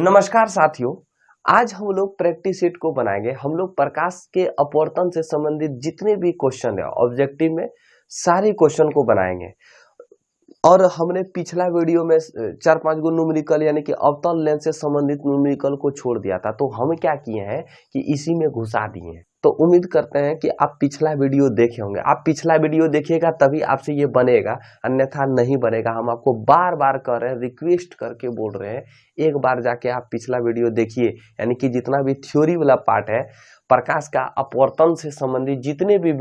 नमस्कार साथियों, आज हम लोग प्रैक्टिस शीट को बनाएंगे। हम लोग प्रकाश के अपवर्तन से संबंधित जितने भी क्वेश्चन है ऑब्जेक्टिव में सारे क्वेश्चन को बनाएंगे। और हमने पिछला वीडियो में 4-5 गो न्यूमेरिकल यानी कि अवतल लेंस से संबंधित न्यूमेरिकल को छोड़ दिया था, तो हम क्या किए हैं कि इसी में घुसा दिए हैं। तो उम्मीद करते हैं कि आप पिछला वीडियो देखे होंगे। आप पिछला वीडियो देखिएगा तभी आपसे ये बनेगा, अन्यथा नहीं बनेगा। हम आपको बार बार कह रहे हैं, रिक्वेस्ट करके बोल रहे हैं, एक बार जाके आप पिछला वीडियो देखिए। यानी कि जितना भी थ्योरी वाला पार्ट है, प्रकाश का अपवर्तन से संबंधित जितने भी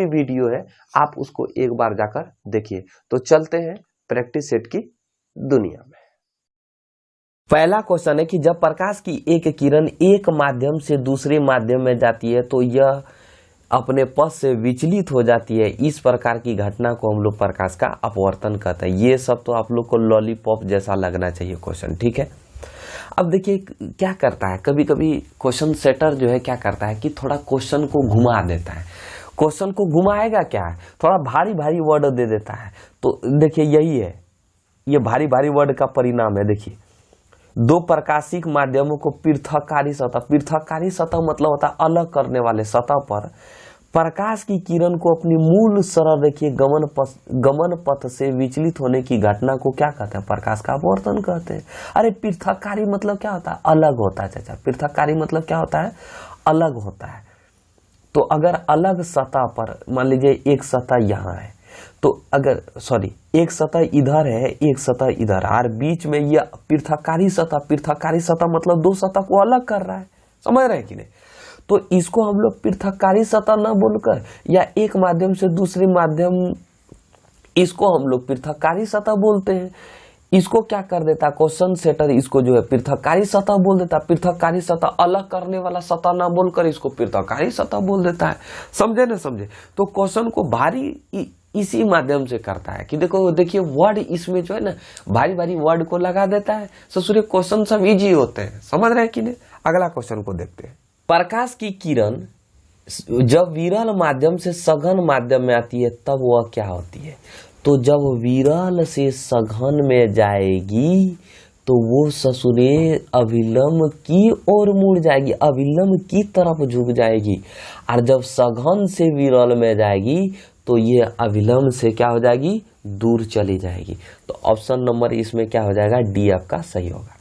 वीडियो है आप उसको एक बार जाकर देखिए। तो चलते हैं प्रैक्टिस सेट की दुनिया में। पहला क्वेश्चन है कि जब प्रकाश की एक किरण एक माध्यम से दूसरे माध्यम में जाती है तो यह अपने पथ से विचलित हो जाती है। इस प्रकार की घटना को हम लोग प्रकाश का अपवर्तन कहते हैं। ये सब तो आप लोग को लॉलीपॉप जैसा लगना चाहिए क्वेश्चन, ठीक है। अब देखिए क्या करता है, कभी कभी क्वेश्चन सेटर जो है क्या करता है कि थोड़ा क्वेश्चन को घुमा देता है। क्वेश्चन को घुमाएगा क्या है, थोड़ा भारी भारी वर्ड दे देता है। तो देखिए यही है, ये भारी भारी वर्ड का परिणाम है। देखिए, दो प्रकाशिक माध्यमों को पृथककारी सतह मतलब होता है अलग करने वाले सतह पर प्रकाश की किरण को अपनी मूल सरल रेखीय गमन पथ से विचलित होने की घटना को क्या कहते हैं, प्रकाश का अपवर्तन कहते हैं। अरे पृथककारी मतलब क्या होता है, अलग होता है। चाचा, पृथककारी मतलब क्या होता है, अलग होता है। तो अगर अलग सतह पर मान लीजिए एक सतह यहाँ है, तो अगर एक सतह इधर है, एक सतह इधर, और बीच में ये पृथककारी सतह मतलब दो सतह को अलग कर रहा है, समझ रहे हैं कि नहीं। तो इसको हम लोग पृथककारी सतह न बोलकर या एक माध्यम से दूसरे माध्यम, इसको हम लोग पृथककारी सतह बोलते हैं। इसको क्या कर देता है क्वेश्चन सेटर, इसको जो है पृथककारी सतह बोल देता है। पृथककारी सतह अलग करने वाला सतह ना बोलकर इसको पृथककारी सतह बोल देता है। समझे ना समझे। तो क्वेश्चन को भारी इसी माध्यम से करता है कि देखिए वर्ड इसमें जो है ना भारी भारी वर्ड को लगा देता है। ससुरे क्वेश्चन सब इजी होते हैं, समझ रहे हैं कि नहीं। अगला क्वेश्चन को देखते हैं। प्रकाश की किरण जब विरल माध्यम से सघन माध्यम में आती है तब वह क्या होती है। तो जब विरल से सघन में जाएगी तो वो ससुरे अभिलंब की ओर मुड़ जाएगी, अभिलंब की तरफ झुक जाएगी। और जब सघन से विरल में जाएगी तो ये अभिलंब से क्या हो जाएगी, दूर चली जाएगी। तो ऑप्शन नंबर इसमें क्या हो जाएगा, डी आपका सही होगा।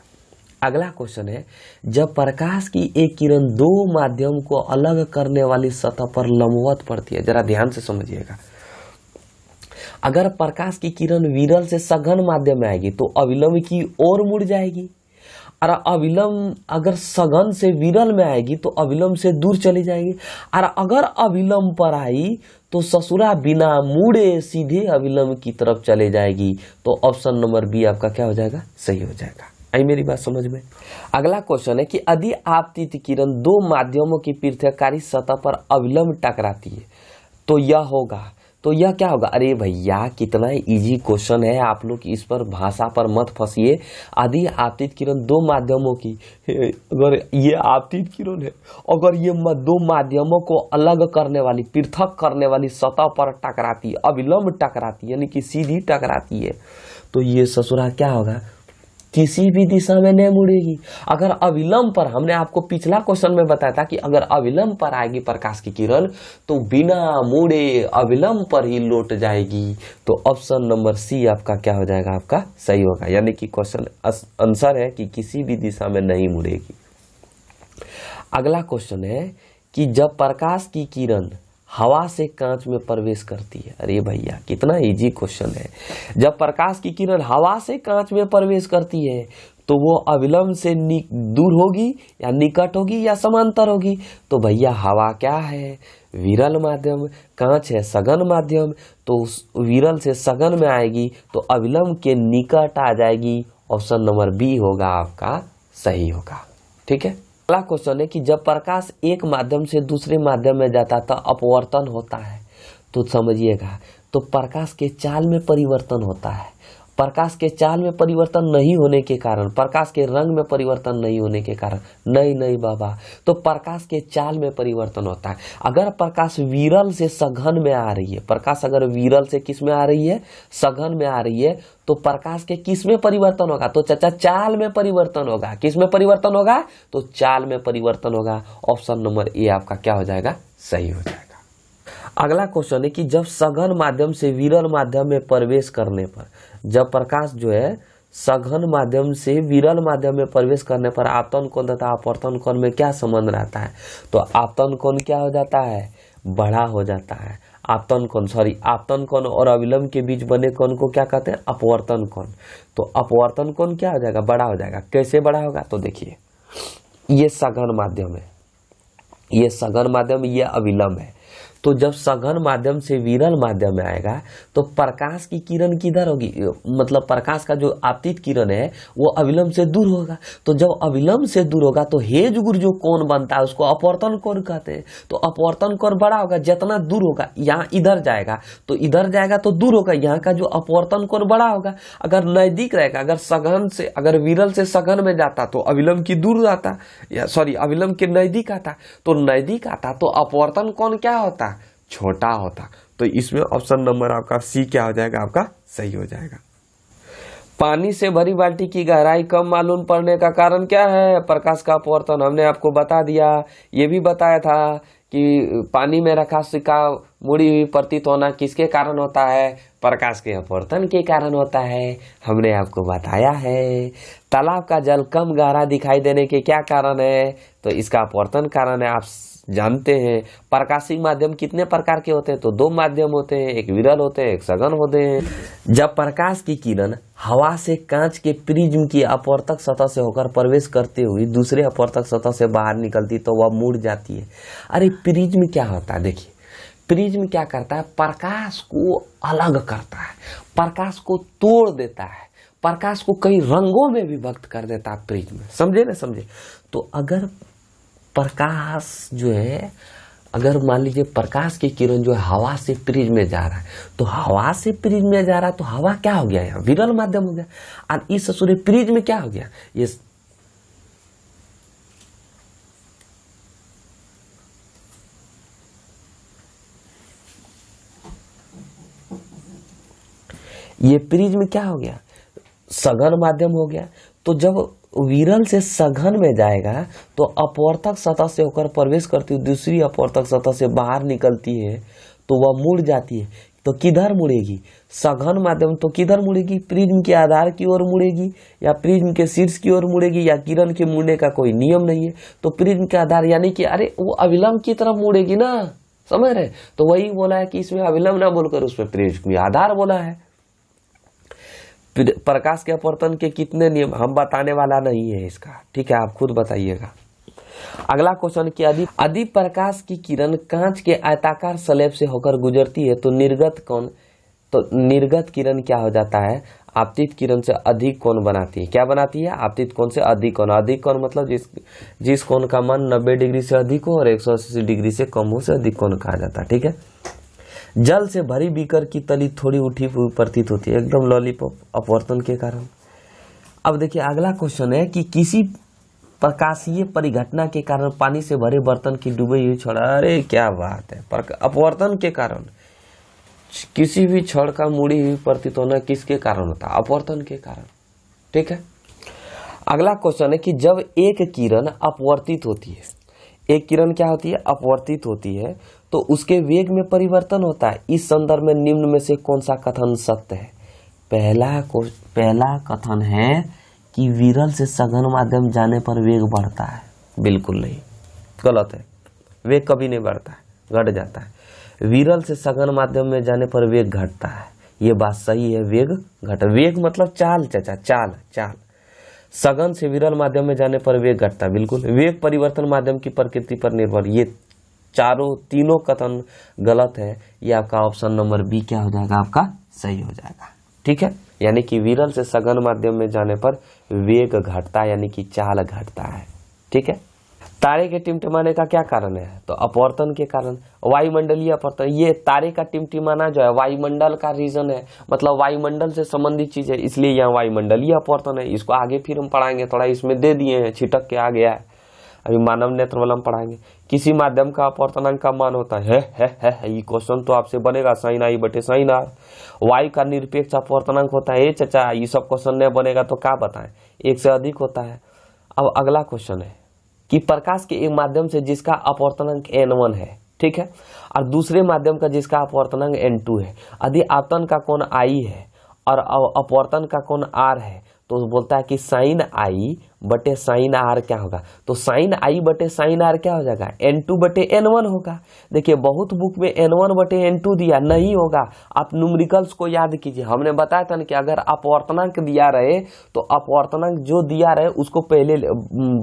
अगला क्वेश्चन है, जब प्रकाश की एक किरण दो माध्यम को अलग करने वाली सतह पर लंबवत पड़ती है, जरा ध्यान से समझिएगा। अगर प्रकाश की किरण विरल से सघन माध्यम में आएगी तो अविलंब की ओर मुड़ जाएगी, और अविलंब अगर सघन से विरल में आएगी तो अविलंब से दूर चली जाएगी। और अगर अविलंब पर आई तो ससुरा बिना मुड़े सीधे अविलंब की तरफ चले जाएगी। तो ऑप्शन नंबर बी आपका क्या हो जाएगा, सही हो जाएगा। आई मेरी बात समझ में। अगला क्वेश्चन है कि यदि आपतित किरण दो माध्यमों की पृथककारी सतह पर अविलंब टकराती है तो यह क्या होगा। अरे भैया कितना इजी क्वेश्चन है, आप लोग इस पर भाषा पर मत फंसिए। यदि आपतित किरण दो माध्यमों की, अगर ये आपतित किरण है, अगर ये दो माध्यमों को अलग करने वाली पृथक करने वाली सतह पर टकराती है, अविलंब टकराती यानी कि सीधी टकराती है, तो ये ससुरा क्या होगा, किसी भी दिशा में नहीं मुड़ेगी। अगर अविलंब पर, हमने आपको पिछला क्वेश्चन में बताया था कि अगर अविलंब पर आएगी प्रकाश की किरण तो बिना मुड़े अविलंब पर ही लौट जाएगी। तो ऑप्शन नंबर सी आपका क्या हो जाएगा, आपका सही होगा। यानी कि क्वेश्चन आंसर है कि किसी भी दिशा में नहीं मुड़ेगी। अगला क्वेश्चन है कि जब प्रकाश की किरण हवा से कांच में प्रवेश करती है। अरे भैया कितना इजी क्वेश्चन है। जब प्रकाश की किरण हवा से कांच में प्रवेश करती है तो वो अविलंब से दूर होगी या निकट होगी या समांतर होगी। तो भैया हवा क्या है, विरल माध्यम, कांच है सघन माध्यम, तो विरल से सघन में आएगी तो अविलंब के निकट आ जाएगी। ऑप्शन नंबर बी होगा आपका सही होगा, ठीक है। अगला क्वेश्चन है कि जब प्रकाश एक माध्यम से दूसरे माध्यम में जाता है तो अपवर्तन होता है। तो समझिएगा, तो प्रकाश के चाल में परिवर्तन होता है। प्रकाश के चाल में परिवर्तन नहीं होने के कारण, प्रकाश के रंग में परिवर्तन नहीं होने के कारण, नहीं बाबा, तो प्रकाश के चाल में परिवर्तन होता है। अगर प्रकाश विरल से सघन में आ रही है, प्रकाश अगर विरल से किस में आ रही है, सघन में आ रही है, तो प्रकाश के किस में परिवर्तन होगा, तो चाचा चाल में परिवर्तन होगा। किस में परिवर्तन होगा, तो चाल में परिवर्तन होगा। ऑप्शन नंबर ए आपका क्या हो जाएगा, सही हो जाएगा। अगला क्वेश्चन है कि जब सघन माध्यम से विरल माध्यम में प्रवेश करने पर, जब प्रकाश जो है सघन माध्यम से विरल माध्यम में प्रवेश करने पर आपतन कोण तथा अपवर्तन कोण में क्या संबंध रहता है, तो आपतन कोण क्या हो जाता है, बड़ा हो जाता है। आपतन कोण और अविलंब के बीच बने कोण को क्या कहते हैं, अपवर्तन कोण। तो अपवर्तन कोण क्या हो जाएगा, बड़ा हो जाएगा। कैसे बड़ा होगा, तो देखिए ये सघन माध्यम है, ये सघन माध्यम, ये अविलंब है। तो जब सघन माध्यम से विरल माध्यम में आएगा तो प्रकाश की किरण किधर होगी, मतलब प्रकाश का जो आपतित किरण है वो अविलंब से दूर होगा। तो जब अविलंब से दूर होगा तो हेज-गुर जो कोण बनता है उसको अपवर्तन कोण कहते हैं। तो अपवर्तन कोण बड़ा होगा, जितना दूर होगा, यहाँ इधर जाएगा तो इधर जाएगा तो दूर होगा, यहाँ का जो अपवर्तन कोण बड़ा होगा। अगर नजदीक रहेगा, अगर सघन से, अगर विरल से सघन में जाता तो अविलंब की दूर आता, या सॉरी अविलंब के नजदीक आता, तो नजदीक आता तो अपवर्तन कोण क्या होता, छोटा होता। तो इसमें ऑप्शन नंबर आपका सी क्या हो जाएगा, आपका सही हो जाएगा। पानी से भरी बाल्टी की गहराई कम मालूम पड़ने का कारण क्या है, प्रकाश का अपवर्तन। हमने आपको बता दिया, ये भी बताया था कि पानी में रखा सिक्का मुड़ी हुई प्रतीत होना किसके कारण होता है, प्रकाश के अपवर्तन के कारण होता है, हमने आपको बताया है। तालाब का जल कम गहरा दिखाई देने के क्या कारण है, तो इसका अपवर्तन कारण है, आप जानते हैं। प्रकाशीय माध्यम कितने प्रकार के होते हैं, तो 2 माध्यम होते हैं, एक विरल होते हैं, एक सघन होते हैं। जब प्रकाश की किरण हवा से कांच के प्रिज्म की अपवर्तक सतह से होकर प्रवेश करते हुए दूसरे अपवर्तक सतह से बाहर निकलती तो वह मुड़ जाती है। अरे प्रिज्म क्या होता है, देखिए प्रिज्म क्या करता है, प्रकाश को अलग करता है, प्रकाश को तोड़ देता है, प्रकाश को कई रंगों में विभक्त कर देता है प्रिज्म। समझे ना, समझे। तो अगर प्रकाश जो है, अगर मान लीजिए प्रकाश की किरण जो है हवा से प्रिज्म में जा रहा है, तो हवा से प्रिज्म में जा रहा है तो हवा क्या हो गया, यहाँ विरल माध्यम हो गया। और इस सूर्य प्रिज्म में क्या हो गया, ये प्रिज्म क्या हो गया, सघन माध्यम हो गया। तो जब विरल से सघन में जाएगा तो अपवर्तक सतह से होकर प्रवेश करती हुई दूसरी अपवर्तक सतह से बाहर निकलती है तो वह मुड़ जाती है। तो किधर मुड़ेगी, सघन माध्यम तो किधर मुड़ेगी, प्रिज्म के आधार की ओर मुड़ेगी या प्रिज्म के शीर्ष की ओर मुड़ेगी, या किरण के मुड़ने का कोई नियम नहीं है। तो प्रिज्म के आधार यानी कि अरे वो अविलंब की तरफ मुड़ेगी ना, समझ रहे। तो वही बोला है कि इसमें अविलंब ना बोलकर उसमें प्रिज्म के आधार बोला है। प्रकाश के अपवर्तन के कितने नियम हम बताने वाला नहीं है इसका, ठीक है, आप खुद बताइएगा। अगला क्वेश्चन कि यदि प्रकाश की किरण कांच के आयताकार स्लैब से होकर गुजरती है तो निर्गत कोण, तो निर्गत किरण क्या हो जाता है, आपतित किरण से अधिक कोण बनाती है। क्या बनाती है, आपतित कोण से अधिक कोण। अधिक कोण मतलब जिस कोण का मान 90 डिग्री से अधिक हो और 180 डिग्री से कम हो, से अधिक कोण कहा जाता है, ठीक है। जल से भरी बीकर की तली थोड़ी उठी हुई प्रतीत होती है, एकदम लॉलीपॉप, अपवर्तन के कारण। अब देखिए अगला क्वेश्चन है कि किसी प्रकाशीय परिघटना के कारण पानी से भरे बर्तन की डूबी हुई छड़, अरे क्या बात है, अपवर्तन के कारण किसी भी छड़ का मुड़ी हुई प्रतीत होना किसके कारण होता है, अपवर्तन के कारण, ठीक है। अगला क्वेश्चन है कि जब एक किरण अपवर्तित होती है, एक किरण क्या होती है, अपवर्तित होती है, तो उसके वेग में परिवर्तन होता है। इस संदर्भ में निम्न में से कौन सा कथन सत्य है। पहला कथन है कि विरल से सघन माध्यम जाने पर वेग बढ़ता है, बिल्कुल नहीं, गलत है। वेग कभी नहीं बढ़ता है, घट जाता है। विरल से सघन माध्यम में जाने पर वेग घटता है, ये बात सही है, वेग घट, वेग मतलब चाल, चाचा चाल, चाल। सघन से विरल माध्यम में जाने पर वेग घटता है, बिल्कुल। वेग परिवर्तन माध्यम की प्रकृति पर निर्भर, ये तीनों कथन गलत है। ये आपका ऑप्शन नंबर बी क्या हो जाएगा, आपका सही हो जाएगा, ठीक है। यानी कि विरल से सघन माध्यम में जाने पर वेग घटता है, यानी कि चाल घटता है, ठीक है। तारे के टिमटिमाने का क्या कारण है? तो अपवर्तन के कारण, वायुमंडलीय अपवर्तन। ये तारे का टिमटिमाना जो है वायुमंडल का रीजन है, मतलब वायुमंडल से संबंधित चीज है, इसलिए यहाँ वायुमंडलीय अपवर्तन है। इसको आगे फिर हम पढ़ाएंगे, थोड़ा इसमें दे दिए हैं, छिटक के आ गया है, अभी मानव नेत्र वाला हम पढ़ाएंगे। किसी माध्यम का अपवर्तनांक का मान होता है ये क्वेश्चन तो आपसे बनेगा sin i बटे sin r। वायु का निरपेक्ष अपवर्तनांक होता है चचा, ये सब क्वेश्चन नहीं बनेगा तो क्या बताएं, एक से अधिक होता है। अब अगला क्वेश्चन है कि प्रकाश के एक माध्यम से जिसका अपवर्तनांक n1 है, ठीक है, और दूसरे माध्यम का जिसका अपवर्तनांक n2 है, यदि आपतन का कोण I है और अपवर्तन का कोण R है, तो बोलता है कि sin I बटे sin R क्या होगा? तो sin I बटे sin R क्या हो जाएगा? n2 बटे n1 होगा। देखिए बहुत बुक में n1 बटे n2 दिया नहीं होगा, आप न्यूमेरिकल्स को याद कीजिए। हमने बताया था ना कि अगर अपवर्तनांक दिया रहे तो अपवर्तनांक जो दिया रहे उसको पहले,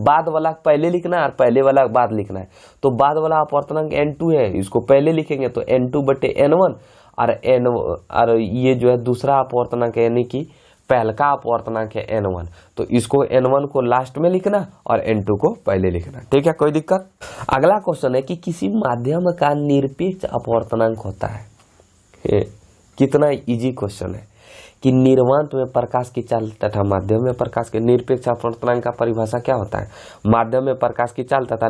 बाद वाला पहले लिखना है और पहले वाला बाद लिखना है। तो बाद वाला अपवर्तनांक n2 है, इसको पहले लिखेंगे तो n2 बटे n1, और ये जो है दूसरा अपवर्तनांक यानी कि पहल का अपवर्तनांक है n1, तो इसको n1 को लास्ट में लिखना और n2 को पहले लिखना, ठीक है, कोई दिक्कत? अगला क्वेश्चन है कि किसी माध्यम का निरपेक्ष अपवर्तनांक होता है। कितना इजी क्वेश्चन है कि निर्वात में प्रकाश की चाल तथा माध्यम में प्रकाश के निरपेक्ष अपवर्तनांक का परिभाषा क्या होता है? माध्यम में प्रकाश की चाल तथा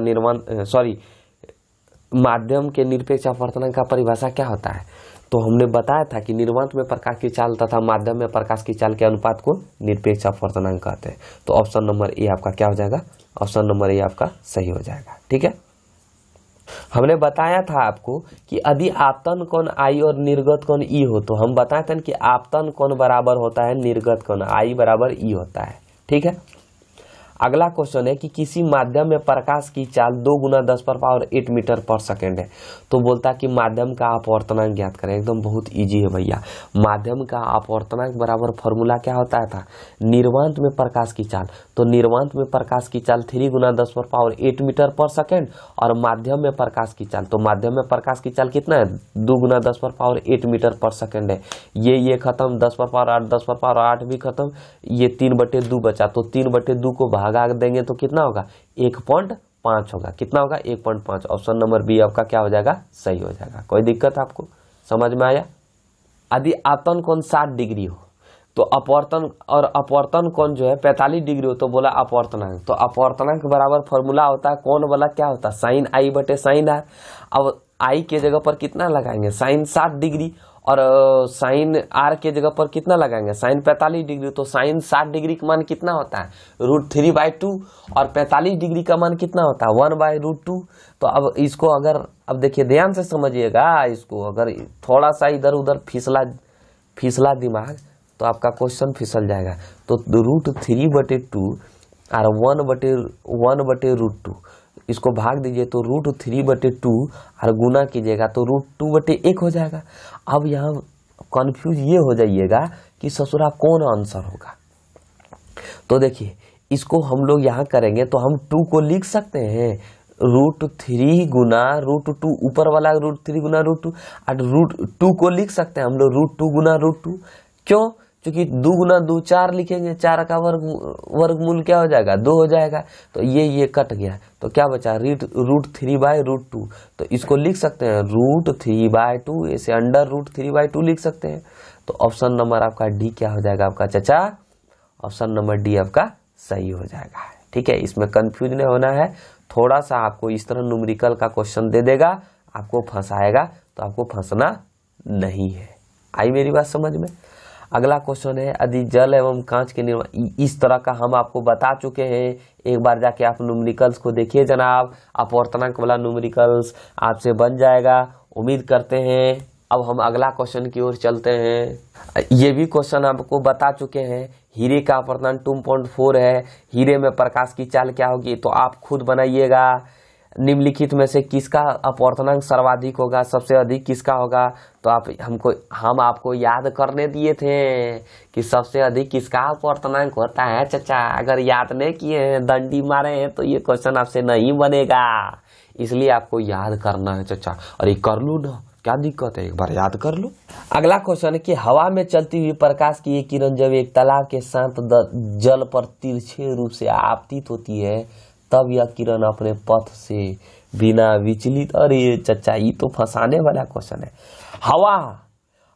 माध्यम के निरपेक्ष अपवर्तनांक का परिभाषा क्या होता है? तो हमने बताया था कि निर्वात में प्रकाश की चाल तथा माध्यम में प्रकाश की चाल के अनुपात को निरपेक्ष अपवर्तनांक कहते हैं। तो ऑप्शन नंबर ए आपका क्या हो जाएगा? ऑप्शन नंबर ए आपका सही हो जाएगा, ठीक है। हमने बताया था आपको कि यदि आपतन कोण I और निर्गत कोण E हो, तो हम बताए थे कि आपतन कोण बराबर होता है निर्गत कोण, I बराबर E होता है, ठीक है। अगला क्वेश्चन है कि किसी माध्यम में प्रकाश की चाल 2 गुना 10 पर पावर 8 मीटर पर सेकेंड है, तो बोलता है कि माध्यम का अपवर्तनांक ज्ञात करें। एकदम बहुत इजी है भैया। माध्यम का अपवर्तनांक बराबर फॉर्मूला क्या होता था? निर्वात में प्रकाश की चाल, तो निर्वात में प्रकाश की चाल 3 गुना 10 पर पावर 8 मीटर पर सेकेंड, और माध्यम में प्रकाश की चाल, तो माध्यम में प्रकाश की चाल कितना है? 2 गुना 10 पर पावर 8 मीटर पर सेकेंड है। ये खत्म, 10 पर पावर 8, 10 पर पावर 8 भी खत्म, ये 3/2 बचा, तो 3/2 को भागा देंगे तो कितना होगा? 1.5 होगा। कितना होगा? 1.5। ऑप्शन नंबर बी आपका क्या हो जाएगा? सही हो जाएगा। कोई दिक्कत आपको समझ में आया? यदि आपतन कोण 60 डिग्री हो तो अपवर्तन कोण जो है 45 डिग्री हो, तो बोला अपवर्तनांक, तो अपवर्तनांक बराबर फॉर्मूला होता है कोण वाला क्या होता है? sin I बटे sin R। अब I के जगह पर कितना लगाएंगे? sin 60 डिग्री, और sin R के जगह पर कितना लगाएंगे? sin 45 degree. तो sin 60 डिग्री का मान कितना होता है? √3/2, और 45 डिग्री का मान कितना होता है? 1/√2। तो अब इसको अब देखिए ध्यान से समझिएगा, इसको अगर थोड़ा सा इधर उधर फिसला दिमाग तो आपका क्वेश्चन फिसल जाएगा। तो √3/2 और 1/√2, इसको भाग दीजिए तो √3/2 और गुना कीजिएगा तो √2/1 हो जाएगा। अब यहाँ कंफ्यूज ये हो जाइएगा कि ससुरा कौन आंसर होगा। तो देखिए इसको हम लोग यहाँ करेंगे तो हम 2 को लिख सकते हैं √3 गुना √2, ऊपर वाला √3 गुना √2, और √2 को लिख सकते हैं हम लोग √2 गुना √2। क्यों? क्योंकि 2 गुना 2 4 लिखेंगे, 4 का वर्गमूल क्या हो जाएगा? 2 हो जाएगा। तो ये कट गया, तो क्या बचा? √3/√2। तो इसको लिख सकते हैं √3/2, इसे √3/2 लिख सकते हैं। तो ऑप्शन नंबर आपका डी क्या हो जाएगा आपका चाचा? ऑप्शन नंबर डी आपका सही हो जाएगा, ठीक है। इसमें कंफ्यूज नहीं होना है। थोड़ा सा आपको इस तरह न्यूमेरिकल का क्वेश्चन दे देगा, आपको फंसाएगा, तो आपको फंसना नहीं है। आई मेरी बात समझ में? अगला क्वेश्चन है यदि जल एवं कांच के निर्माण, इस तरह का हम आपको बता चुके हैं। एक बार जाके आप न्यूमेरिकल्स को देखिए जनाब, अपवर्तनांक वाला न्यूमेरिकल्स आपसे बन जाएगा, उम्मीद करते हैं। अब हम अगला क्वेश्चन की ओर चलते हैं। ये भी क्वेश्चन आपको बता चुके हैं। हीरे का अपवर्तनांक 2.4 है। हीरे में प्रकाश की चाल क्या होगी? तो आप खुद बनाइएगा। निम्नलिखित में से किसका अपवर्तनांक सर्वाधिक होगा, सबसे अधिक किसका होगा? तो हम आपको याद करने दिए थे कि सबसे अधिक किसका अपवर्तनांक होता है चाचा। अगर याद नहीं किए हैं, दंडी मारे हैं, तो ये क्वेश्चन आपसे नहीं बनेगा। इसलिए आपको याद करना है चाचा। अरे कर लो ना, क्या दिक्कत है, एक बार याद कर लो। अगला क्वेश्चन है कि हवा में चलती हुई प्रकाश की एक किरण जब एक तालाब के साथ जल पर तिरछे रूप से आपतित होती है तब यह किरण अपने पथ से बिना विचलित, अरे चचा ये तो फंसाने वाला क्वेश्चन है।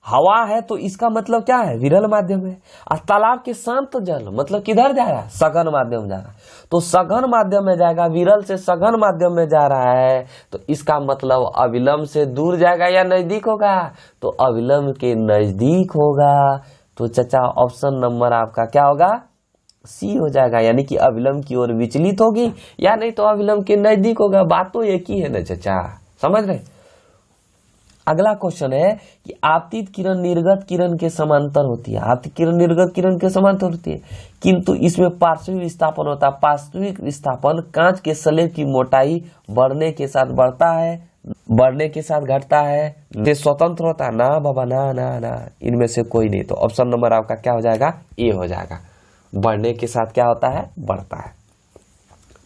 हवा है तो इसका मतलब क्या है, विरल माध्यम है। और तालाब के शांत जल मतलब किधर जा रहा है, सघन माध्यम जा रहा है, तो सघन माध्यम में जाएगा, विरल से सघन माध्यम में जा रहा है, तो इसका मतलब अविलंब से दूर जाएगा या नजदीक होगा, तो अविलंब के नजदीक होगा। तो चचा ऑप्शन नंबर आपका क्या होगा, सी हो जाएगा, यानी कि अविलंब की ओर विचलित होगी या नहीं तो अविलंब के नजदीक होगा। बात तो एक ही है ना चचा, समझ रहे। अगला क्वेश्चन है कि आपतित किरण निर्गत किरण के समांतर होती है। आपतित किरण निर्गत किरण के समांतर होती है, किंतु इसमें पार्श्विक विस्थापन होता है। पार्श्विक विस्थापन कांच के स्लेब की मोटाई बढ़ने के साथ बढ़ता है, बढ़ने के साथ घटता है, ये स्वतंत्र होता है ना बाबा, ना ना ना, इनमें से कोई नहीं। तो ऑप्शन नंबर आपका क्या हो जाएगा, ए हो जाएगा। बढ़ने के साथ क्या होता है, बढ़ता है।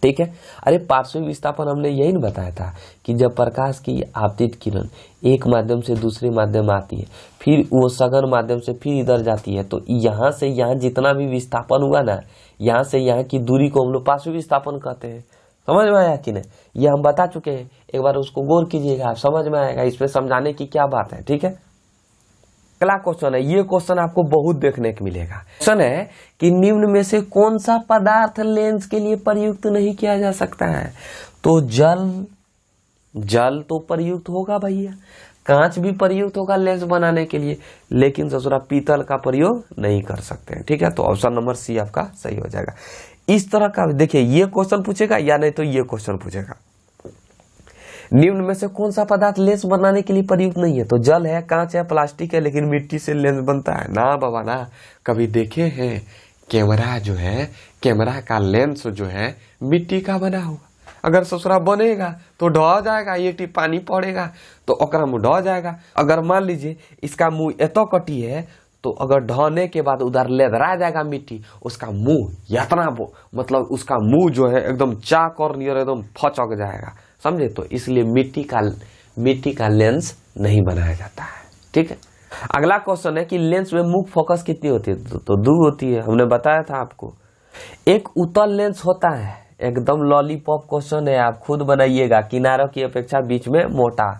ठीक है, अरे पार्श्विक विस्थापन हमने यही नहीं बताया था कि जब प्रकाश की आपतित किरण एक माध्यम से दूसरे माध्यम आती है, फिर वो सघन माध्यम से फिर इधर जाती है, तो यहाँ से यहाँ जितना भी विस्थापन हुआ ना, यहाँ से यहाँ की दूरी को हम लोग पार्श्विक विस्थापन कहते हैं। समझ में आया कि नहीं, ये हम बता चुके हैं, एक बार उसको गौर कीजिएगा, आप समझ में आएगा, इसमें समझाने की क्या बात है। ठीक है, अगला क्वेश्चन है, ये क्वेश्चन आपको बहुत देखने को मिलेगा। क्वेश्चन है कि निम्न में से कौन सा पदार्थ लेंस के लिए प्रयुक्त नहीं किया जा सकता है। तो जल तो प्रयुक्त होगा भैया, कांच भी प्रयुक्त होगा लेंस बनाने के लिए, लेकिन ससुरा पीतल का प्रयोग नहीं कर सकते हैं। ठीक है, तो ऑप्शन नंबर सी आपका सही हो जाएगा। इस तरह का देखिए, ये क्वेश्चन पूछेगा या नहीं तो ये क्वेश्चन पूछेगा, निम्न में से कौन सा पदार्थ लेंस बनाने के लिए प्रयुक्त नहीं है। तो जल है, कांच है, प्लास्टिक है, लेकिन मिट्टी से लेंस बनता है ना बाबा ना। कभी देखे हैं कैमरा जो है, कैमरा का लेंस जो है मिट्टी का बना हुआ, अगर ससुरा बनेगा तो ढह जाएगा, एक टिप पानी पड़ेगा तो ओकरा मुंह ढह जाएगा। अगर मान लीजिए इसका मुंह एतो कटी है, तो अगर ढहने के बाद उधर लेदरा जाएगा मिट्टी, उसका मुंह यातना मतलब उसका मुंह जो है एकदम चाक और नियर एकदम फचक जाएगा, समझे। तो इसलिए मिट्टी का लेंस नहीं बनाया जाता है। ठीक है, अगला क्वेश्चन है कि लेंस में मुख्य फोकस कितनी होती है। तो 2 होती है, हमने बताया था आपको। एक उत्तल लेंस होता है, एकदम लॉलीपॉप क्वेश्चन है, आप खुद बनाइएगा, किनारों की अपेक्षा बीच में मोटा।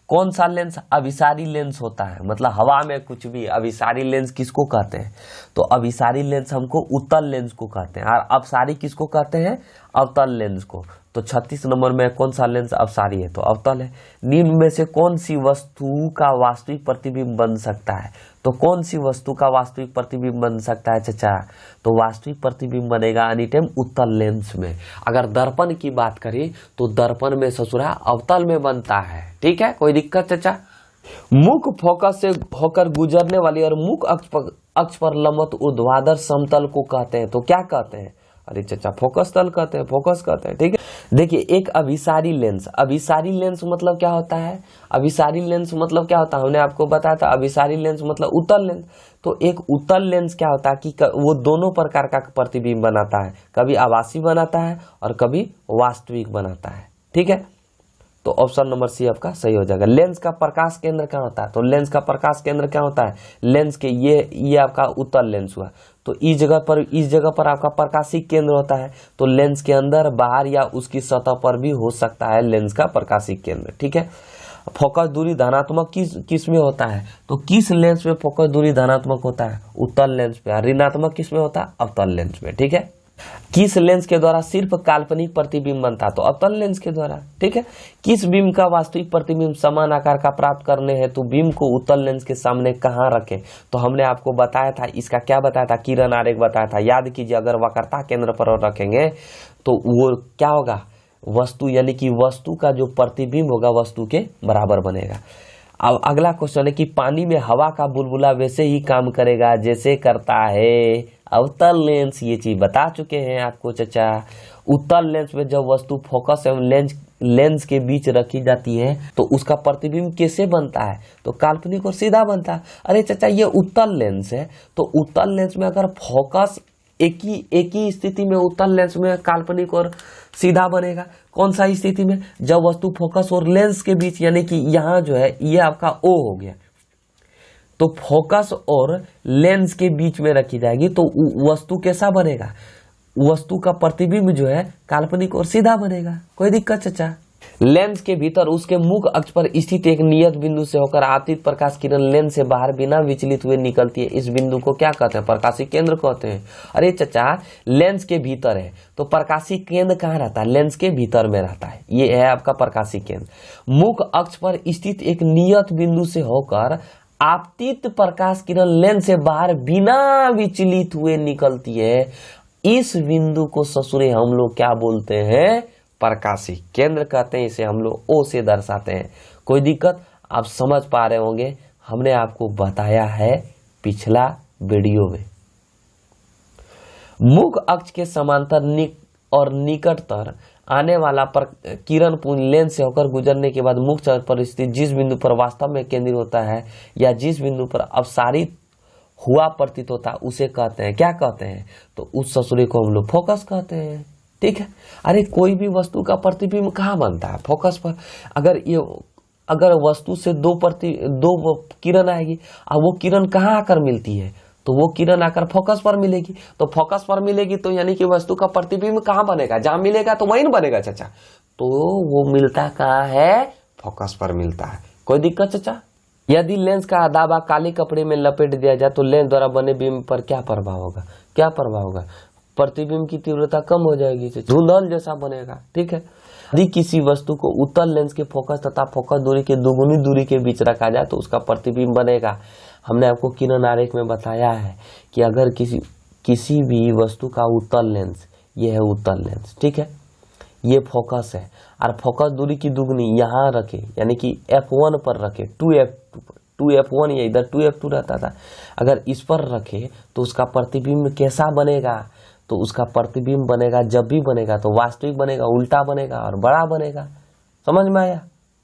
कौन सा लेंस अभिसारी लेंस होता है, मतलब हवा में कुछ भी। अभिसारी लेंस किसको कहते हैं, तो अभिसारी लेंस हमको उत्तल लेंस को कहते हैं, और अपसारी किसको कहते हैं, अवतल लेंस को। तो 36 नंबर में कौन सा लेंस अपसारी है, तो अवतल है। निम्न में से कौन सी वस्तु का वास्तविक प्रतिबिंब बन सकता है। तो कौन सी वस्तु का वास्तविक प्रतिबिंब बन सकता है चचा, तो वास्तविक प्रतिबिंब बनेगा एनी टाइम उत्तल लेंस में। अगर दर्पण की बात करें तो दर्पण में ससुरा अवतल में बनता है। ठीक है, कोई दिक्कत चचा। मुख्य फोकस से होकर गुजरने वाली और मुख्य अक्ष पर लंबवत ऊर्ध्वाधर समतल को कहते हैं। तो क्या कहते हैं, अरे चचा फोकस तल कहते हैं, फोकस कहते हैं। ठीक है, देखिए एक अभिसारी लेंस, अभिसारी लेंस मतलब क्या होता है, अभिसारी लेंस मतलब क्या होता है, हमने आपको बताया था। अभिसारी लेंस मतलब उत्तल लेंस। तो एक उत्तल लेंस क्या होता है कि वो दोनों प्रकार का प्रतिबिंब बनाता है, कभी आभासी बनाता है और कभी वास्तविक बनाता है। ठीक है, तो ऑप्शन नंबर सी आपका सही हो जाएगा। लेंस का प्रकाश केंद्र क्या होता है, तो लेंस का प्रकाश केंद्र क्या होता है, लेंस के ये आपका उत्तल लेंस हुआ, तो इस जगह पर आपका प्रकाशिक केंद्र होता है। तो लेंस के अंदर, बाहर या उसकी सतह पर भी हो सकता है लेंस का प्रकाशिक केंद्र। ठीक है, फोकस दूरी धनात्मक किस में होता है, तो किस लेंस में फोकस दूरी धनात्मक होता है, उत्तल लेंस पे। ऋणात्मक किस में होता है, अवतल लेंस में। ठीक है, किस लेंस के द्वारा सिर्फ काल्पनिक प्रतिबिंब बनता है, तो अवतल लेंस के द्वारा। ठीक है, किस बीम का वास्तविक प्रतिबिंब समान आकार का प्राप्त करने हैं, तो बीम को उत्तल लेंस के सामने कहाँ रखें। तो हमने आपको बताया था, इसका क्या बताया था, किरण आरेख बताया था, याद कीजिए। अगर वक्रता केंद्र पर रखेंगे तो वो क्या होगा, वस्तु, यानी कि वस्तु का जो प्रतिबिंब होगा वस्तु के बराबर बनेगा। अब अगला क्वेश्चन है कि पानी में हवा का बुलबुला वैसे ही काम करेगा जैसे करता है अवतल लेंस। ये चीज बता चुके हैं आपको चचा। उत्तल लेंस में जब वस्तु फोकस एवं लेंस के बीच रखी जाती है तो उसका प्रतिबिंब कैसे बनता है, तो काल्पनिक और सीधा बनता है। अरे चचा ये उत्तल लेंस है, तो उत्तल लेंस में अगर फोकस एक ही स्थिति में उत्तल लेंस में काल्पनिक और सीधा बनेगा। कौन सा स्थिति में, जब वस्तु फोकस और लेंस के बीच, यानी कि यहाँ जो है ये आपका O हो गया, तो फोकस और लेंस के बीच में रखी जाएगी तो वस्तु कैसा बनेगा, वस्तु का प्रतिबिंब जो है काल्पनिक और सीधा बनेगा। कोई दिक्कत चाचा? लेंस के भीतर उसके मुख्य अक्ष पर स्थित एक नियत बिंदु से होकर आपतित प्रकाश किरण लेंस से बाहर बिना विचलित हुए निकलती है। इस बिंदु को क्या कहते हैं? प्रकाशीय केंद्र कहते हैं। अरे चचा, लेंस के भीतर है तो प्रकाशीय केंद्र कहाँ रहता है? लेंस के भीतर में रहता है। ये है आपका प्रकाशीय केंद्र। मुख्य अक्ष पर स्थित एक नियत बिंदु से होकर आपतित प्रकाश किरण लेंस से बाहर बिना विचलित हुए निकलती है। इस बिंदु को ससुरे हम लोग क्या बोलते हैं? प्रकाशीय केंद्र कहते हैं। इसे हम लोग ओ से दर्शाते हैं। कोई दिक्कत? आप समझ पा रहे होंगे, हमने आपको बताया है पिछला वीडियो में। मुख्य अक्ष के समांतर और निकटतर आने वाला किरण पुंज लेंस से होकर गुजरने के बाद मुख्य अक्ष पर स्थित जिस बिंदु पर वास्तव में केंद्रित होता है या जिस बिंदु पर अपसारित हुआ प्रतीत होता है उसे कहते हैं, क्या कहते हैं? तो उस ससुरे को हम लोग फोकस कहते हैं। ठीक है। अरे कोई भी वस्तु का प्रतिबिंब कहाँ बनता है? फोकस पर। अगर वस्तु से दो किरण आएगी और वो किरण कहाँ आकर मिलती है? तो वो किरण आकर फोकस पर मिलेगी। तो फोकस पर मिलेगी तो यानी कि वस्तु का प्रतिबिंब कहाँ बनेगा? जहां मिलेगा तो वहीं बनेगा चाचा। तो वो मिलता कहाँ है? फोकस पर मिलता है। कोई दिक्कत चाचा? यदि लेंस का आधा भाग काले कपड़े में लपेट दिया जाए तो लेंस द्वारा बने बिंब पर क्या प्रभाव होगा? क्या प्रभाव होगा? प्रतिबिंब की तीव्रता कम हो जाएगी, धुंधल जैसा बनेगा। ठीक है। यदि किसी वस्तु को उत्तल लेंस के फोकस तथा फोकस दूरी के दोगुनी दूरी के बीच रखा जाए तो उसका प्रतिबिंब बनेगा। हमने आपको किरण आरेख में बताया है कि अगर किसी भी वस्तु का उत्तल लेंस, ये है उत्तल लेंस, ठीक है, ये फोकस है और फोकस दूरी की दुगनी यहाँ रखे यानी कि F1 पर रखे, 2F1 या इधर 2F2 रहता था, अगर इस पर रखे तो उसका प्रतिबिंब कैसा बनेगा? तो उसका प्रतिबिंब बनेगा, जब भी बनेगा तो वास्तविक बनेगा, उल्टा बनेगा और बड़ा बनेगा। समझ में आया?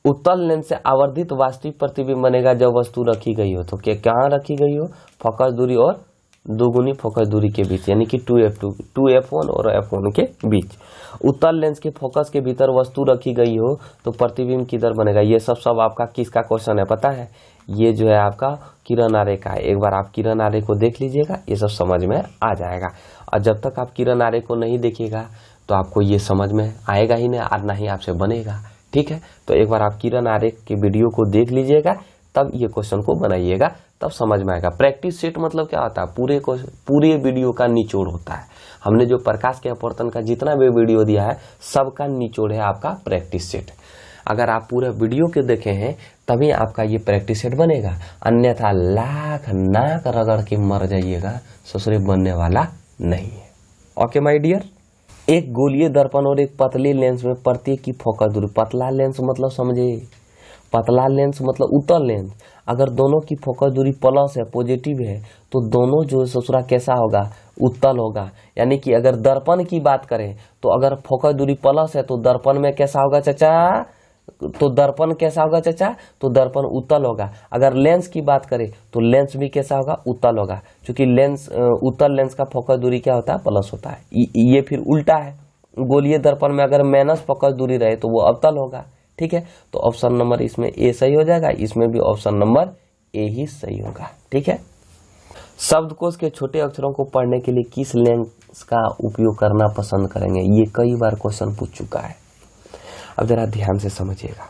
उत्तल लेंस से आवर्धित वास्तविक प्रतिबिंब बनेगा जब वस्तु रखी गई हो। तो कहाँ रखी गई हो? फोकस दूरी और दोगुनी फोकस दूरी के बीच यानी कि 2F1 और F1 के बीच। उत्तल लेंस के फोकस के भीतर वस्तु रखी गई हो तो प्रतिबिंब किधर बनेगा? ये सब आपका किसका क्वेश्चन है पता है? ये जो है आपका किरण आरेख का है। एक बार आप किरण आरेख को देख लीजिएगा, ये सब समझ में आ जाएगा। और जब तक आप किरण आरेख को नहीं देखिएगा तो आपको ये समझ में आएगा ही नहीं और ना ही आपसे बनेगा। ठीक है। तो एक बार आप किरण आरेख के वीडियो को देख लीजिएगा, तब ये क्वेश्चन को बनाइएगा, तब समझ में आएगा। प्रैक्टिस सेट मतलब क्या होता है? पूरे वीडियो का निचोड़ होता है। हमने जो प्रकाश के अपवर्तन का जितना भी वीडियो दिया है सबका निचोड़ है आपका प्रैक्टिस सेट। अगर आप पूरे वीडियो के देखे हैं तभी आपका ये प्रैक्टिस सेट बनेगा, अन्यथा लाख नाक रगड़ के मर जाइएगा, ससुरे बनने वाला नहीं है। Okay my dear. एक गोलीय दर्पण और एक पतले लेंस में प्रत्येक की फोकस दूरी, पतला लेंस मतलब समझे, पतला लेंस मतलब उत्तल लेंस, अगर दोनों की फोकस दूरी प्लस है, पॉजिटिव है, तो दोनों जो ससुरा कैसा होगा? उत्तल होगा। यानी कि अगर दर्पण की बात करें तो अगर फोकस दूरी प्लस है तो दर्पण में कैसा होगा चाचा? तो दर्पण कैसा होगा चाचा? तो दर्पण उत्तल होगा। अगर लेंस की बात करें तो लेंस भी कैसा होगा? उत्तल होगा, क्योंकि लेंस उत्तल लेंस का फोकस दूरी क्या होता है? प्लस होता है। ये फिर उल्टा है, गोलीय दर्पण में अगर माइनस फोकस दूरी रहे तो वो अवतल होगा। ठीक है। तो ऑप्शन नंबर इसमें ए सही हो जाएगा, इसमें भी ऑप्शन नंबर ए ही सही होगा। ठीक है। शब्दकोश के छोटे अक्षरों को पढ़ने के लिए किस लेंस का उपयोग करना पसंद करेंगे? ये कई बार क्वेश्चन पूछ चुका है। अब जरा ध्यान से समझिएगा।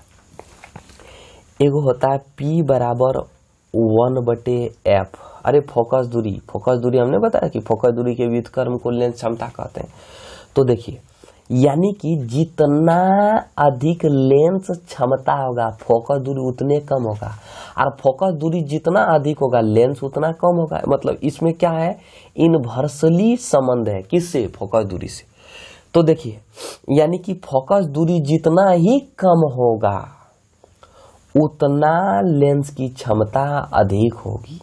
एगो होता है P बराबर 1/f। अरे फोकस दूरी हमने बताया कि फोकस दूरी के व्युत्क्रम को लेंस क्षमता कहते हैं। तो देखिए, यानी कि जितना अधिक लेंस क्षमता होगा फोकस दूरी उतने कम होगा, और फोकस दूरी जितना अधिक होगा लेंस उतना कम होगा। मतलब इसमें क्या है? इनवर्सली संबंध है। किससे? फोकस दूरी से। तो देखिए, यानी कि फोकस दूरी जितना ही कम होगा उतना लेंस की क्षमता अधिक होगी।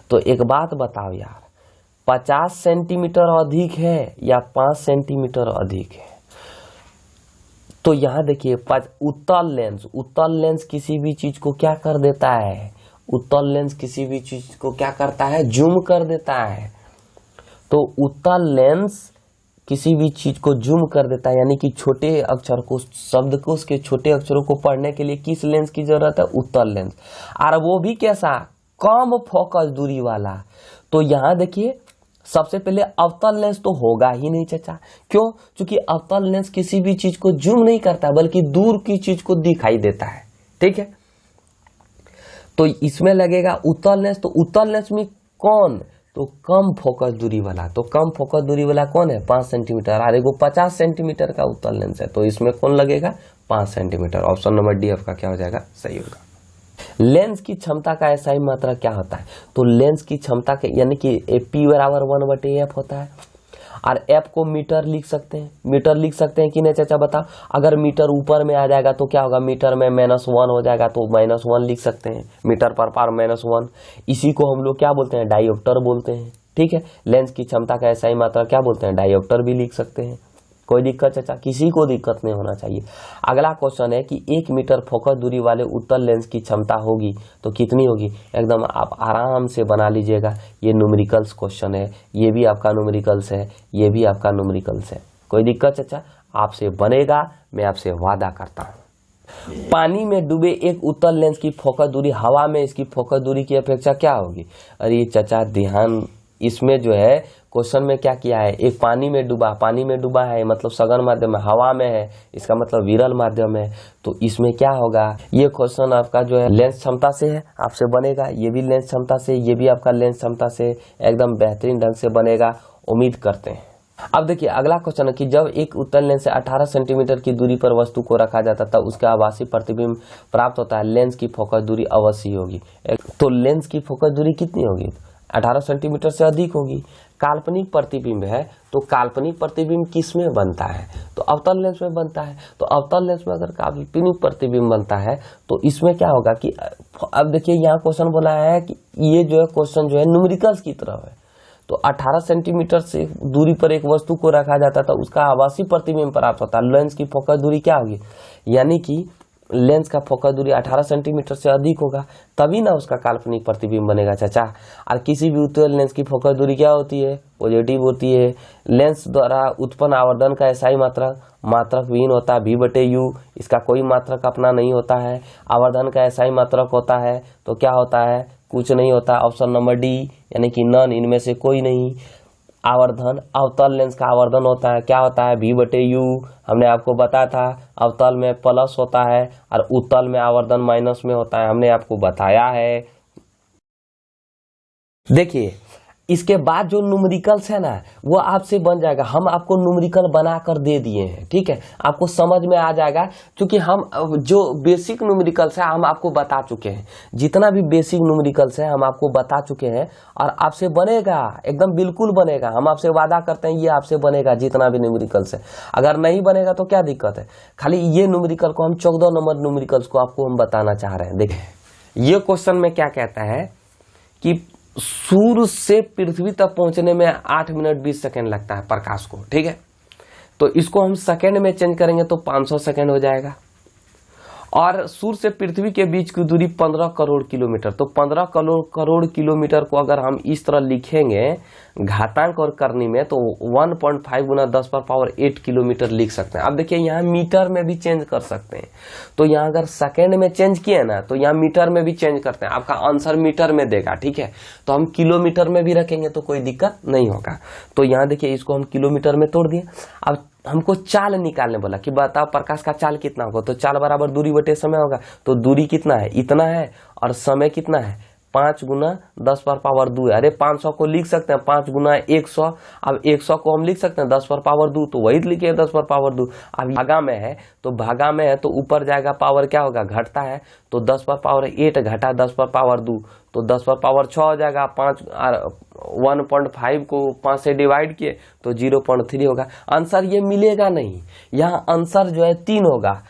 तो एक बात बताओ यार, 50 सेंटीमीटर अधिक है या 5 सेंटीमीटर अधिक है? तो यहां देखिए, उत्तल लेंस किसी भी चीज को क्या कर देता है? उत्तल लेंस किसी भी चीज को क्या करता है? जूम कर देता है। तो उत्तल लेंस किसी भी चीज को जूम कर देता है, यानी कि छोटे अक्षर को, शब्दकोश के छोटे अक्षरों को पढ़ने के लिए किस लेंस की जरूरत है? उत्तल लेंस। और वो भी कैसा? कम फोकस दूरी वाला। तो यहां देखिए, सबसे पहले अवतल लेंस तो होगा ही नहीं चाचा। क्यों? क्योंकि अवतल लेंस किसी भी चीज को जूम नहीं करता बल्कि दूर की चीज को दिखाई देता है। ठीक है, तो इसमें लगेगा उत्तल लेंस। तो उत्तल लेंस में कौन? तो कम फोकस दूरी वाला। तो कम फोकस दूरी वाला कौन है? 5 सेंटीमीटर। और एगो 50 सेंटीमीटर का उत्तल लेंस है, तो इसमें कौन लगेगा? 5 सेंटीमीटर। ऑप्शन नंबर डी आपका क्या हो जाएगा? सही होगा। लेंस की क्षमता का एसआई मात्रा क्या होता है? तो लेंस की क्षमता के यानी कि P बराबर 1/f होता है। और एफ को मीटर लिख सकते हैं। मीटर लिख सकते हैं कि नहीं चाचा बताओ? अगर मीटर ऊपर में आ जाएगा तो क्या होगा? मीटर में -1 हो जाएगा, तो -1 लिख सकते हैं। मीटर पर पावर -1, इसी को हम लोग क्या बोलते हैं? डायोप्टर बोलते हैं। ठीक है, लेंस की क्षमता का एसआई मात्रा क्या बोलते हैं? डायोप्टर भी लिख सकते हैं। कोई दिक्कत चाचा? किसी को दिक्कत नहीं होना चाहिए। अगला क्वेश्चन है कि 1 मीटर फोकस दूरी वाले उत्तल लेंस की क्षमता होगी तो कितनी होगी? एकदम आप आराम से बना लीजिएगा। ये न्यूमेरिकल्स क्वेश्चन है, ये भी आपका न्यूमेरिकल्स है, ये भी आपका न्यूमेरिकल्स है। कोई दिक्कत चाचा? आपसे बनेगा, मैं आपसे वादा करता हूँ। पानी में डूबे एक उत्तल लेंस की फोकस दूरी हवा में इसकी फोकस दूरी की अपेक्षा क्या होगी? अरे चाचा ध्यान, इसमें जो है क्वेश्चन में क्या किया है? एक पानी में डूबा है मतलब सघन माध्यम है, हवा में है इसका मतलब विरल माध्यम है। तो इसमें क्या होगा? ये क्वेश्चन आपका जो है लेंस क्षमता से है, आपसे बनेगा। ये भी लेंस क्षमता से, ये भी आपका लेंस क्षमता से एकदम बेहतरीन ढंग से बनेगा, उम्मीद करते हैं। अब देखिए अगला क्वेश्चन है कि जब एक उत्तल लेंस से 18 सेंटीमीटर की दूरी पर वस्तु को रखा जाता तब उसका आभासी प्रतिबिंब प्राप्त होता है। लेंस की फोकस दूरी अवश्य होगी। तो लेंस की फोकस दूरी कितनी होगी? 18 सेंटीमीटर से अधिक होगी। काल्पनिक प्रतिबिंब है, तो काल्पनिक प्रतिबिंब किस में बनता है? तो अवतल लेंस में बनता है। तो अवतल लेंस में अगर काल्पनिक प्रतिबिंब बनता है तो इसमें क्या होगा कि अब देखिए यहाँ क्वेश्चन बोला है कि ये जो है क्वेश्चन जो है न्यूमेरिकल्स की तरफ है। तो 18 सेंटीमीटर से दूरी पर एक वस्तु को रखा जाता था, उसका आभासी प्रतिबिंब प्राप्त होता है। लेंस की फोकस दूरी क्या होगी? यानी कि लेंस का फोकस दूरी 18 सेंटीमीटर से अधिक होगा, तभी ना उसका काल्पनिक प्रतिबिंब बनेगा चाचा। और किसी भी उत्तल लेंस की फोकस दूरी क्या होती है? पॉजिटिव होती है। लेंस द्वारा उत्पन्न आवर्धन का एसआई मात्रक विहीन होता है, V/U। इसका कोई मात्रक अपना नहीं होता है। आवर्धन का एसआई मात्रक होता है तो क्या होता है? कुछ नहीं होता। ऑप्शन नंबर डी यानी कि नन, इनमें से कोई नहीं। आवर्धन, अवतल लेंस का आवर्धन होता है, क्या होता है? V/U। हमने आपको बताया था अवतल में प्लस होता है और उत्तल में आवर्धन माइनस में होता है, हमने आपको बताया है। देखिए इसके बाद जो न्यूमेरिकल्स है ना वो आपसे बन जाएगा। हम आपको न्यूमेरिकल बना कर दे दिए हैं, ठीक है, आपको समझ में आ जाएगा। क्योंकि हम जो बेसिक न्यूमेरिकल्स है हम आपको बता चुके हैं। जितना भी बेसिक न्यूमेरिकल्स है हम आपको बता चुके हैं और आपसे बनेगा, एकदम बिल्कुल बनेगा। हम आपसे वादा करते हैं ये आपसे बनेगा जितना भी न्यूमेरिकल्स है। अगर नहीं बनेगा तो क्या दिक्कत है? खाली ये न्यूमेरिकल को हम 14 नंबर न्यूमेरिकल्स को आपको हम बताना चाह रहे हैं। देखिए ये क्वेश्चन में क्या कहता है कि सूर्य से पृथ्वी तक पहुंचने में 8 मिनट 20 सेकंड लगता है प्रकाश को, ठीक है। तो इसको हम सेकंड में चेंज करेंगे तो 500 सेकंड हो जाएगा। और सूर्य से पृथ्वी के बीच की दूरी 15 करोड़ किलोमीटर। तो 15 करोड़ किलोमीटर को अगर हम इस तरह लिखेंगे घातांक और करनी में तो 1.5 गुना 10⁻8 किलोमीटर लिख सकते हैं। अब देखिए यहाँ मीटर में भी चेंज कर सकते हैं। तो यहाँ अगर सेकेंड में चेंज किए ना तो यहाँ मीटर में भी चेंज करते हैं। आपका आंसर मीटर में देगा, ठीक है। तो हम किलोमीटर में भी रखेंगे तो कोई दिक्कत नहीं होगा। तो यहाँ देखिए इसको हम किलोमीटर में तोड़ दिए। अब हमको चाल निकालने बोला कि बताओ प्रकाश का चाल कितना होगा। तो चाल बराबर दूरी बटे समय होगा। तो दूरी कितना है? इतना है। और समय कितना है? 5 गुना 10⁻2 है। अरे 500 को लिख सकते हैं 5 गुना 100। अब 100 को हम लिख सकते हैं 10⁻2, तो वही लिखिए 10⁻2। अब भागा में है तो भागा में है तो ऊपर जाएगा पावर क्या होगा? घटता है। तो 10⁻8 घटा 10⁻2 तो 10⁻6 हो जाएगा। 1.5 को 5 से डिवाइड किए तो 0.3 होगा। आंसर ये मिलेगा नहीं। यहाँ आंसर जो है 3 होगा।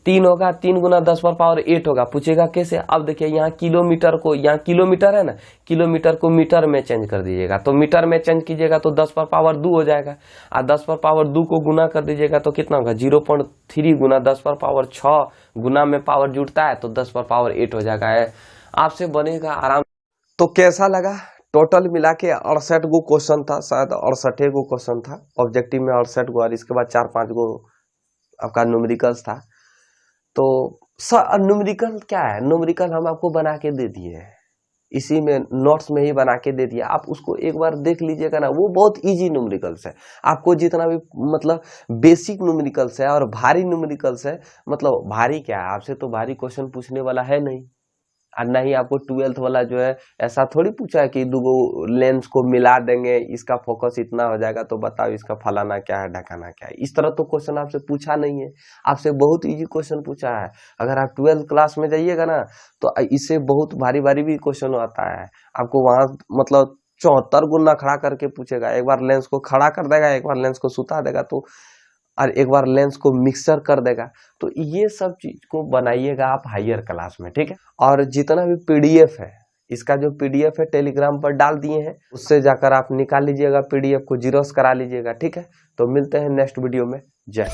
3 गुना 10⁻8 होगा। पूछेगा कैसे? अब देखिए यहाँ किलोमीटर को, यहाँ किलोमीटर है ना, किलोमीटर को मीटर में चेंज कर दीजिएगा। तो मीटर में चेंज कीजिएगा तो 10⁻2 हो जाएगा। और 10⁻2 को गुना कर दीजिएगा तो कितना होगा? 0.3 गुना 10⁻6 गुना में पावर जुड़ता है तो 10⁻8 हो जाएगा। आपसे बनेगा आराम। तो कैसा लगा? टोटल मिला के 68 गो क्वेश्चन था, शायद 68 गो क्वेश्चन था ऑब्जेक्टिव में, 68 गो। और इसके बाद 4-5 गो आपका न्यूमेरिकल्स था। तो न्यूमेरिकल क्या है? न्यूमेरिकल हम आपको बना के दे दिए हैं। इसी में नोट्स में ही बना के दे दिया, आप उसको एक बार देख लीजिएगा ना, वो बहुत इजी न्यूमेरिकल्स है। आपको जितना भी मतलब बेसिक न्यूमेरिकल्स है और भारी न्यूमेरिकल्स है, मतलब भारी क्या है, आपसे तो भारी क्वेश्चन पूछने वाला है नहीं, और नहीं आपको 12th वाला जो है ऐसा थोड़ी पूछा है कि दो लेंस को मिला देंगे, इसका फोकस इतना हो जाएगा तो बताओ इसका फलाना क्या है ढकाना क्या है। इस तरह तो क्वेश्चन आपसे पूछा नहीं है, आपसे बहुत इजी क्वेश्चन पूछा है। अगर आप 12th क्लास में जाइएगा ना तो इससे बहुत भारी भारी भी क्वेश्चन आता है, आपको वहां मतलब 74 गुना खड़ा करके पूछेगा, एक बार लेंस को खड़ा कर देगा, एक बार लेंस को सुता देगा, तो और एक बार लेंस को मिक्सर कर देगा। तो ये सब चीज को बनाइएगा आप हायर क्लास में, ठीक है। और जितना भी पीडीएफ है, इसका जो पीडीएफ है टेलीग्राम पर डाल दिए हैं, उससे जाकर आप निकाल लीजिएगा, पीडीएफ को जीरोस करा लीजिएगा, ठीक है। तो मिलते हैं नेक्स्ट वीडियो में, जय।